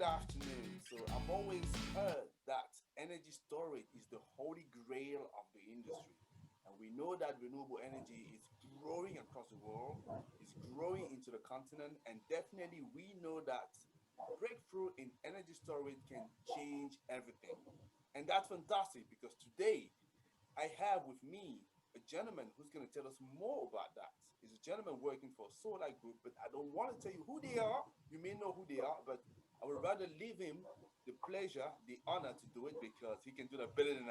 good afternoon. So I've always heard that energy storage is the holy grail of the industry. And we know that renewable energy is growing across the world, is growing into the continent, and definitely we know that breakthrough in energy storage can change everything. And that's fantastic because today I have with me a gentleman who's going to tell us more about that. He's a gentleman working for Sola Group, but I don't want to tell you who they are. You may know who they are, but I would rather leave him the pleasure, the honor to do it because he can do that better than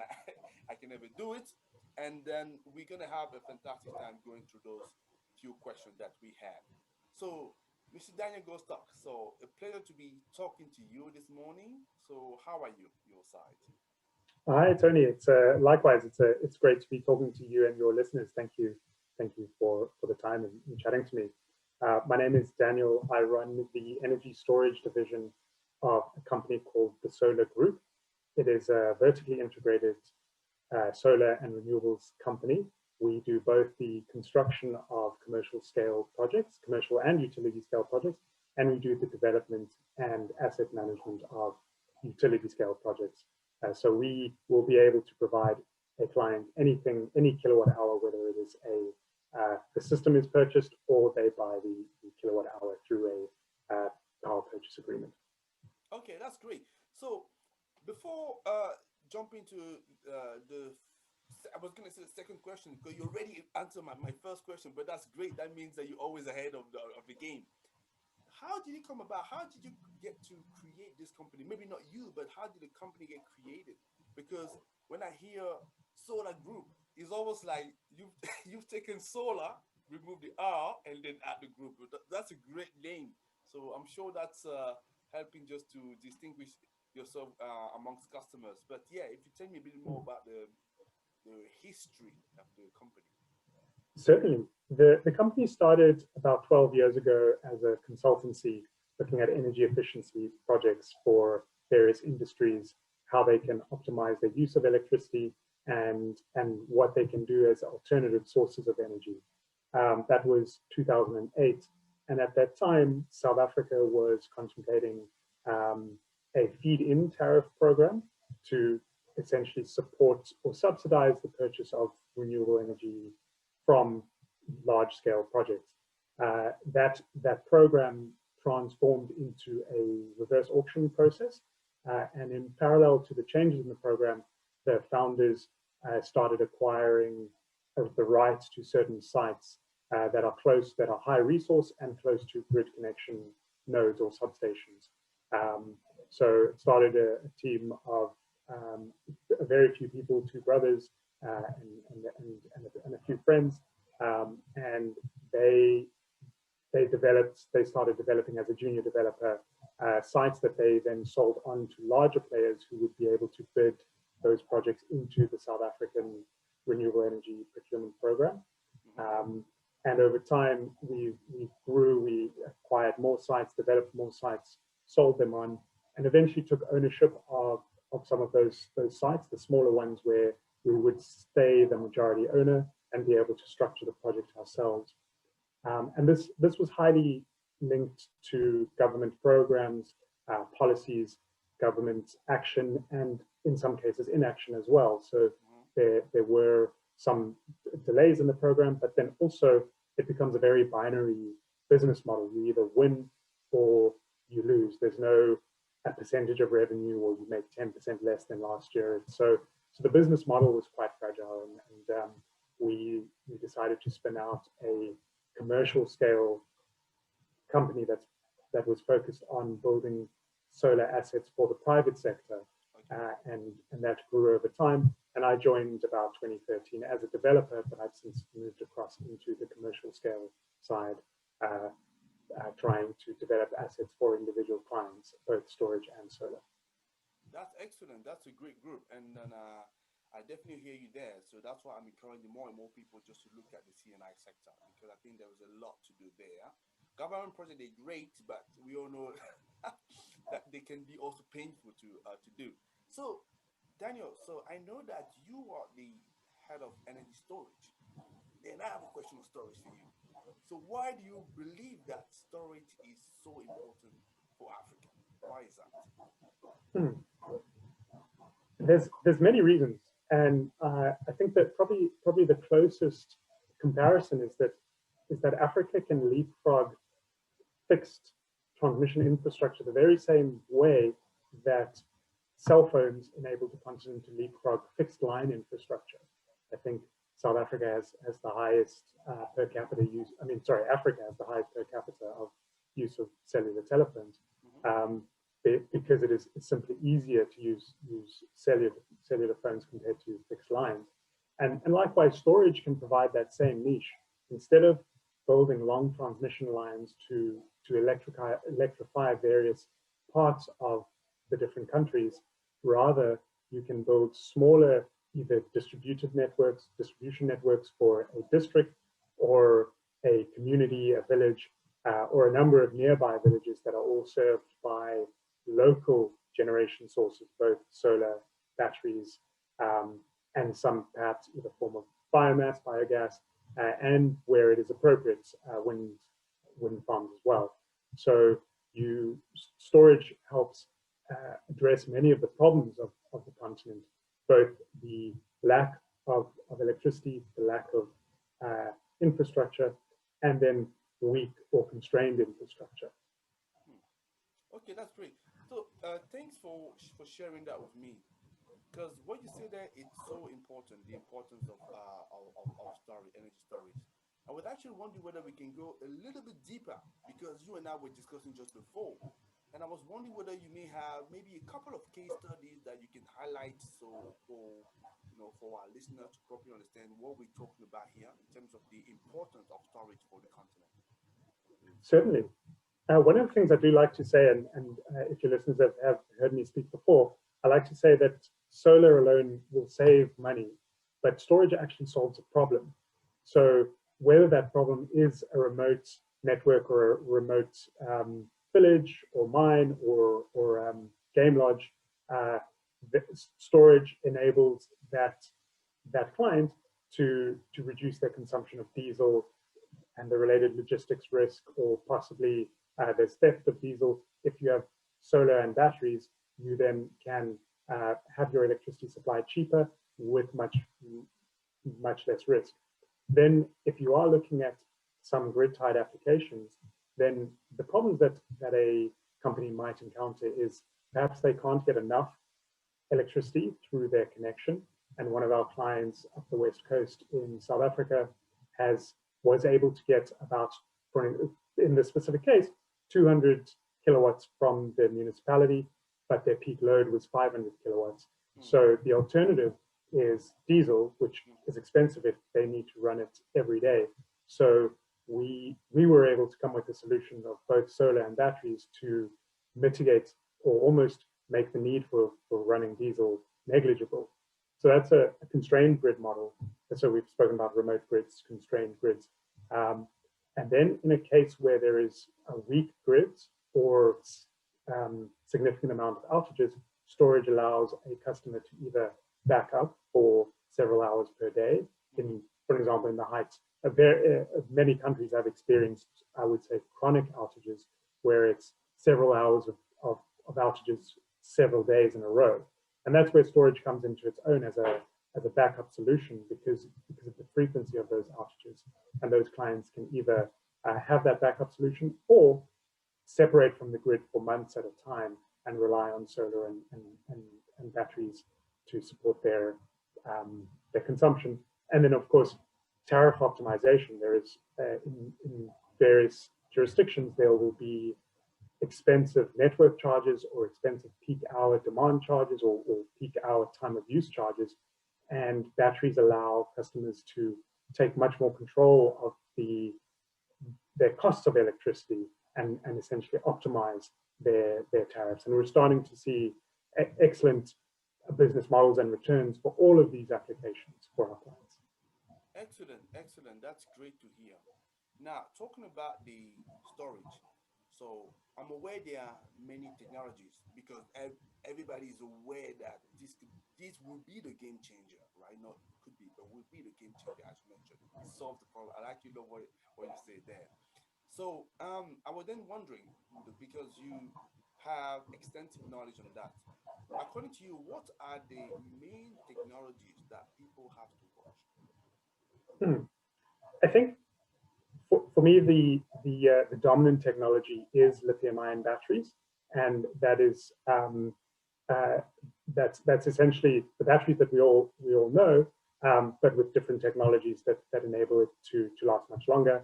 I can ever do it. And then we're going to have a fantastic time going through those few questions that we have. So, Mr. Daniel Golstuck, so a pleasure to be talking to you this morning. So, how are you, your side? Hi, Tony. It's likewise. It's great to be talking to you and your listeners. Thank you for the time and chatting to me. My name is Daniel. I run the energy storage division of a company called the Sola Group. It is a vertically integrated solar and renewables company. We do both the construction of commercial scale projects, commercial and utility scale projects, and we do the development and asset management of utility scale projects. So we will be able to provide a client anything, any kilowatt hour, whether it is the system is purchased or they buy the kilowatt hour through a power purchase agreement. Okay, that's great. So, before jumping to I was going to say the second question because you already answered my first question, but that's great. That means that you're always ahead of the game. How did it come about? How did you get to create this company? Maybe not you, but how did the company get created? Because when I hear Solar Group, it's almost like you've you've taken solar, remove the R, and then add the group. That's a great name. So I'm sure that's helping just to distinguish yourself amongst customers. But yeah, if you tell me a bit more about the history of the company. Certainly. The company started about 12 years ago as a consultancy looking at energy efficiency projects for various industries, how they can optimize their use of electricity and what they can do as alternative sources of energy. That was 2008. And at that time, South Africa was contemplating a feed-in tariff program to essentially support or subsidize the purchase of renewable energy from large-scale projects. That program transformed into a reverse auction process, and in parallel to the changes in the program, the founders started acquiring the rights to certain sites that are high resource and close to grid connection nodes or substations. So it started a team of a very few people, two brothers and a few friends, and they started developing as a junior developer sites that they then sold on to larger players who would be able to bid those projects into the South African Renewable Energy Procurement Program. And over time, we grew, we acquired more sites, developed more sites, sold them on, and eventually took ownership of some of those sites, the smaller ones where we would stay the majority owner and be able to structure the project ourselves. And this was highly linked to government programs, policies, government action, and in some cases inaction as well. So there were some delays in the program, but then also it becomes a very binary business model. You either win or you lose. There's no a percentage of revenue or you make 10% less than last year. So the business model was quite fragile, and we decided to spin out a commercial scale company that was focused on building solar assets for the private sector, and that grew over time. And I joined about 2013 as a developer, but I've since moved across into the commercial scale side, trying to develop assets for individual clients, both storage and solar. That's excellent. That's a great group, and then I definitely hear you there. So that's why I'm encouraging more and more people just to look at the CNI sector because I think there is a lot to do there. Government projects are great, but we all know that they can be also painful to do. So, Daniel, so I know that you are the head of energy storage. Then I have a question of storage for you. So, why do you believe that storage is so important for Africa? Why is that? Hmm. There's many reasons, and I think that probably the closest comparison is that Africa can leapfrog fixed transmission infrastructure the very same way that cell phones enabled the continent to leapfrog fixed line infrastructure. I think South Africa has the highest per capita use. I mean, sorry, Africa has the highest per capita of use of cellular telephones. Um, because it is simply easier to use cellular phones compared to fixed lines. And likewise, storage can provide that same niche. Instead of building long transmission lines to electrify various parts of the different countries, rather you can build smaller either distribution networks for a district or a community, a village, or a number of nearby villages that are all served by local generation sources, both solar, batteries, and some perhaps either form of biomass, biogas, and where it is appropriate, wind farms as well. So storage helps address many of the problems of the continent, both the lack of electricity, the lack of infrastructure, and then weak or constrained infrastructure. Okay, that's great. So thanks for sharing that with me. Because what you say there, it's so important, the importance of storage, energy storage. I was actually wondering whether we can go a little bit deeper because you and I were discussing just before. And I was wondering whether you may have maybe a couple of case studies that you can highlight so for for our listeners to properly understand what we're talking about here in terms of the importance of storage for the continent. Certainly. One of the things I do like to say, and if your listeners have heard me speak before, I like to say that solar alone will save money, but storage actually solves a problem. So whether that problem is a remote network or a remote village or mine or game lodge, the storage enables that client to reduce their consumption of diesel and the related logistics risk, or possibly there's theft of diesel. If you have solar and batteries, you then can have your electricity supply cheaper with much less risk. Then, if you are looking at some grid-tied applications, then the problems that a company might encounter is perhaps they can't get enough electricity through their connection. And one of our clients up the West Coast in South Africa was able to get about, in this specific case, 200 kilowatts from the municipality, but their peak load was 500 kilowatts. So the alternative is diesel, which is expensive if they need to run it every day. So we were able to come with a solution of both solar and batteries to mitigate or almost make the need for running diesel negligible. So that's a constrained grid model. And so we've spoken about remote grids, constrained grids. And then in a case where there is a weak grid or significant amount of outages, storage allows a customer to either back up for several hours per day. For example, in the heights, many countries have experienced, I would say, chronic outages where it's several hours of outages several days in a row. And that's where storage comes into its own as a backup solution because of the frequency of those outages. And those clients can either have that backup solution or separate from the grid for months at a time and rely on solar and batteries to support their consumption. And then, of course, tariff optimization. There is in various jurisdictions, there will be expensive network charges or expensive peak hour demand charges or peak hour time of use charges. And batteries allow customers to take much more control of their costs of electricity and essentially optimize their tariffs. And we're starting to see excellent business models and returns for all of these applications for our clients. Excellent, excellent. That's great to hear. Now, talking about the storage, so I'm aware there are many technologies because everybody is aware that this will be the game changer, right? Not could be, but will be the game changer as you mentioned. It solves the problem. I actually love what you say there. So I was then wondering because you have extensive knowledge on that. According to you, what are the main technologies that people have to watch? Hmm. I think for me, the dominant technology is lithium-ion batteries, and that is uh, that's essentially the batteries that we all know, but with different technologies that enable it to last much longer.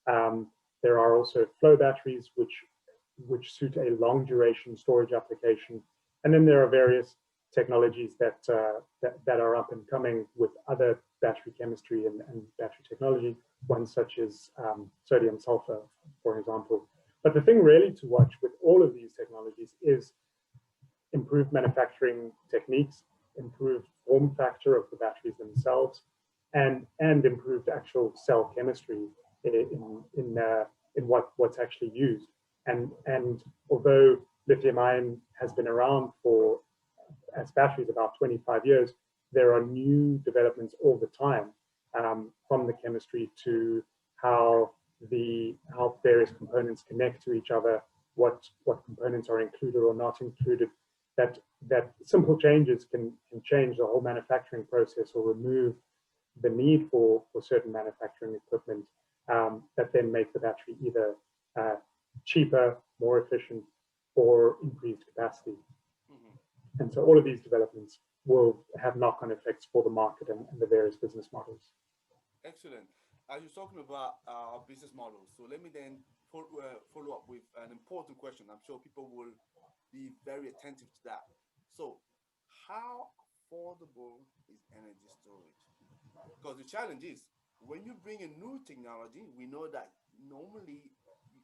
Um, there are also flow batteries which suit a long duration storage application, and then there are various technologies that are up and coming with other battery chemistry and battery technology, ones such as sodium sulfur, for example. But the thing really to watch with all of these technologies is improved manufacturing techniques, improved form factor of the batteries themselves, and improved actual cell chemistry in what's actually used. And although lithium ion has been around for as batteries about 25 years, there are new developments all the time, from the chemistry to how how various components connect to each other, what components are included or not included. That simple changes can change the whole manufacturing process or remove the need for certain manufacturing equipment, that then make the battery either cheaper, more efficient, or increased capacity. Mhm. And so all of these developments will have knock-on effects for the market and the various business models. Excellent. As you're talking about our business models, so let me then follow up with an important question. I'm sure people will be very attentive to that. So, how affordable is energy storage? Because the challenge is when you bring a new technology, we know that normally,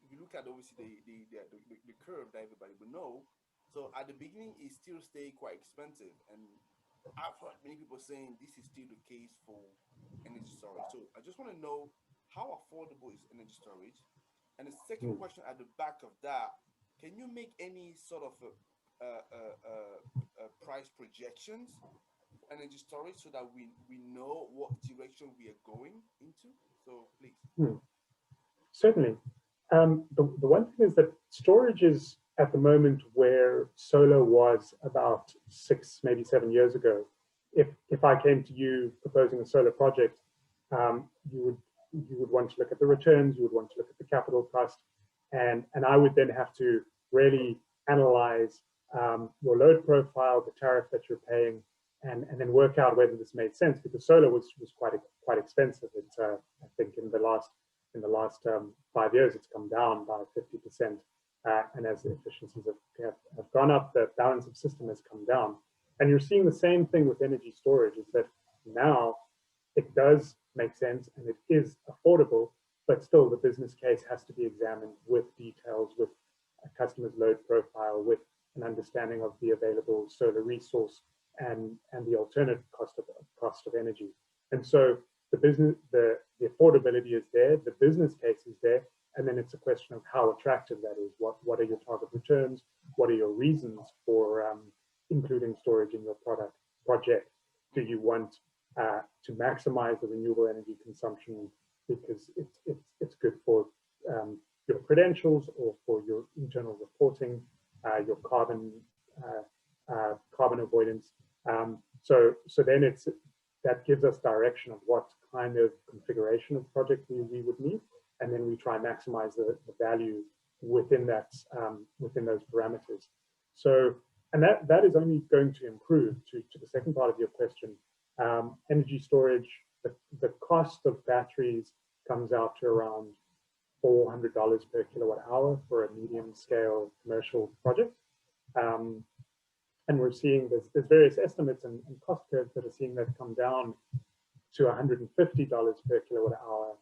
if you look at obviously the curve that everybody will know, so at the beginning it still stay quite expensive, and I've heard many people saying this is still the case for energy storage. So I just want to know how affordable is energy storage? And the second Hmm. question at the back of that, can you make any sort of price projections for energy storage so that we know what direction we are going into? So please. Hmm. Certainly. The one thing is that storage is at the moment where solar was about 6, maybe 7 years ago. If I came to you proposing a solar project, you would want to look at the returns, you would want to look at the capital cost, and I would then have to really analyze your load profile, the tariff that you're paying, and then work out whether this made sense, because solar was quite expensive. It's I think in the last 5 years, it's come down by 50%. And as the efficiencies have gone up, the balance of system has come down. And you're seeing the same thing with energy storage, is that now it does make sense and it is affordable, but still the business case has to be examined with details, with a customer's load profile, with an understanding of the available solar resource and the alternate cost of energy. And so the affordability is there, the business case is there, and then it's a question of how attractive that is. What are your target returns? What are your reasons for including storage in your project? Do you want to maximize the renewable energy consumption because it's good for your credentials or for your internal reporting, your carbon avoidance? So then that gives us direction of what kind of configuration of project we would need, and then we try and maximize the value within within those parameters. So, and that is only going to improve. To the second part of your question, energy storage, the cost of batteries comes out to around $400 per kilowatt hour for a medium scale commercial project. And we're seeing there's various estimates and cost curves that are seeing that come down to $150 per kilowatt hour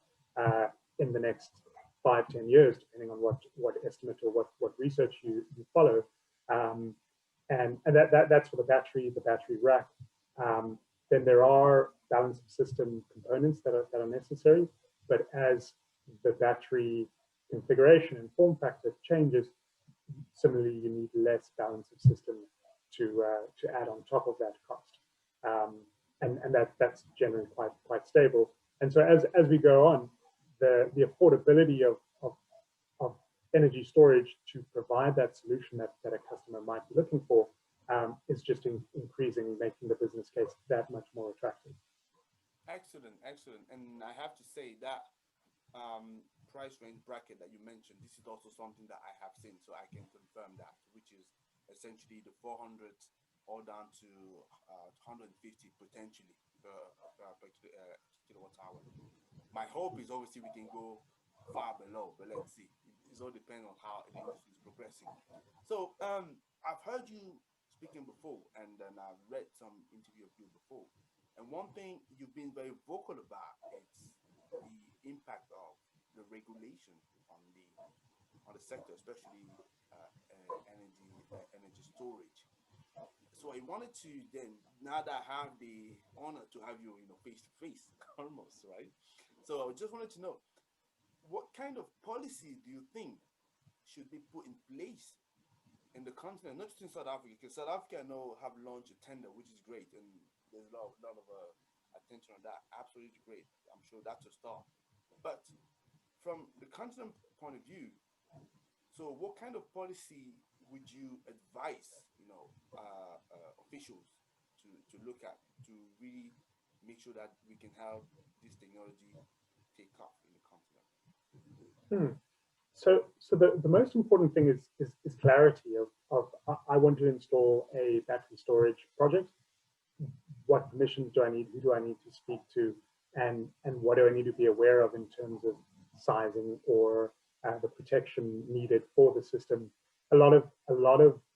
in the next 5-10 years, depending on what estimate or what research you follow. And that's for the battery rack. Then there are balance of system components that are necessary, but as the battery configuration and form factor changes, similarly you need less balance of system to add on top of that cost, and that's generally quite stable. And so as we go on, the affordability of energy storage to provide that solution that a customer might be looking for is just increasing, making the business case that much more attractive. Excellent, excellent. And I have to say that price range bracket that you mentioned, this is also something that I have seen, so I can confirm that, which is essentially the 400 all down to 150 potentially per kilowatt hour. My hope is obviously we can go far below, but let's see. It all depends on how the industry is progressing. So I've heard you speaking before, and then I've read some interview of you before. And one thing you've been very vocal about is the impact of the regulation on the sector, especially energy storage. So I wanted to then, now that I have the honor to have you, face to face, almost, right? So I just wanted to know, what kind of policy do you think should be put in place in the continent, not just in South Africa? Because South Africa, I know, have launched a tender, which is great, and there's a lot of attention on that. Absolutely great. I'm sure that's a start. But from the continent point of view, so what kind of policy would you advise, officials to look at to really make sure that we can have this technology take off in the continent? So the most important thing is clarity of I want to install a battery storage project. What permissions do I need? Who do I need to speak to? And what do I need to be aware of in terms of sizing or the protection needed for the system? A lot of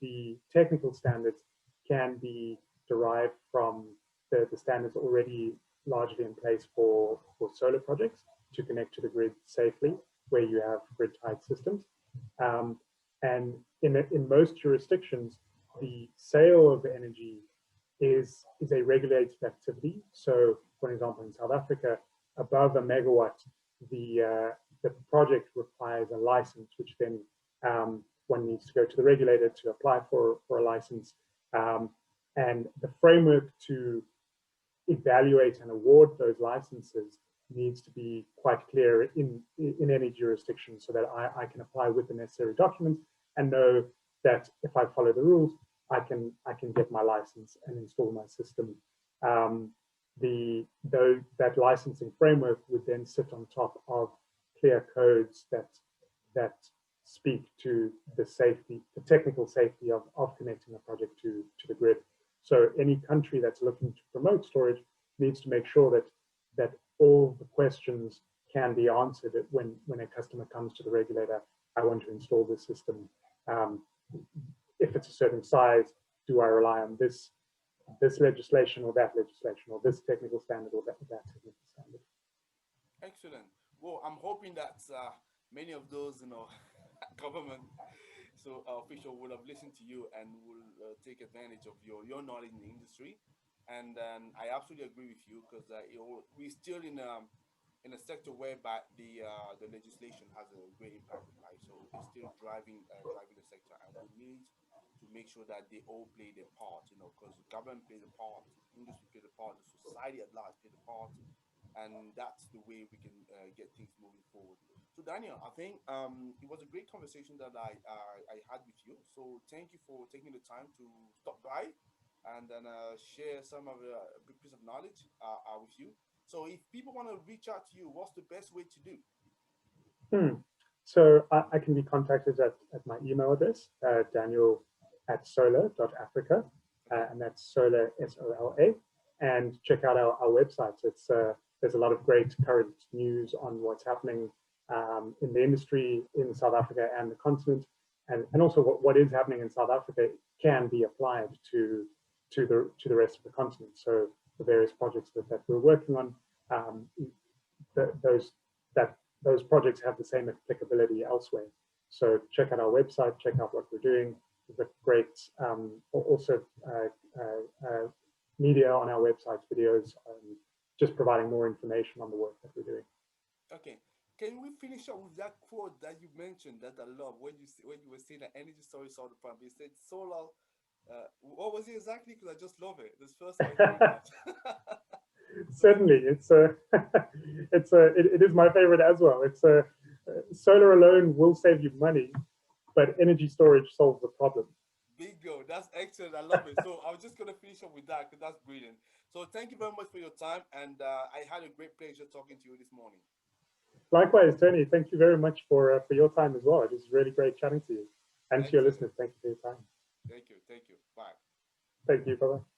the technical standards can be derived from the standards already largely in place for solar projects to connect to the grid safely, where you have grid-tied systems. And in most jurisdictions, the sale of energy is a regulated activity. So, for example, in South Africa, above a megawatt, the project requires a license, which then one needs to go to the regulator to apply for a license. And the framework to evaluate and award those licenses needs to be quite clear in any jurisdiction, so that I can apply with the necessary documents and know that if I follow the rules, I can get my license and install my system. That licensing framework would then sit on top of clear codes that speak to the safety, the technical safety of connecting a project to the grid. So any country that's looking to promote storage needs to make sure that all the questions can be answered when a customer comes to the regulator. I want to install this system. If it's a certain size, do I rely on this legislation or that legislation, or this technical standard or that technical standard? Excellent. Well, I'm hoping that many of those, government official will have listened to you and will take advantage of your knowledge in the industry. And I absolutely agree with you, because we're still in a sector whereby the legislation has a great impact, right? So it's still driving the sector, and we need to make sure that they all play their part, because the government plays a part, industry plays a part, the society at large plays a part, and that's the way we can get things moving forward. So Daniel, I think it was a great conversation that I had with you. So thank you for taking the time to stop by and then share some of a good piece of knowledge with you. So if people want to reach out to you, what's the best way to do? So I can be contacted at my email address, daniel@sola.africa, and that's Sola, SOLA, and check out our website. There's a lot of great current news on what's happening in the industry in South Africa and the continent, and also what is happening in South Africa can be applied to the rest of the continent. So the various projects that we're working on, those projects have the same applicability elsewhere. So check out our website, check out what we're doing. We've got great media on our website, videos, just providing more information on the work that we're doing. Okay. Can we finish up with that quote that you mentioned that I love when you were saying that energy storage solves the problem? You said solar. What was it exactly? Because I just love it. This first time. Certainly, it is my favorite as well. solar alone will save you money, but energy storage solves the problem. Bingo, that's excellent. I love it. So I was just gonna finish up with that because that's brilliant. So thank you very much for your time, and I had a great pleasure talking to you this morning. Likewise, Tony, thank you very much for your time as well. It was really great chatting to you. And to your Excellent. listeners, thank you for your time. Thank you. Thank you. Bye. Thank you. Bye-bye.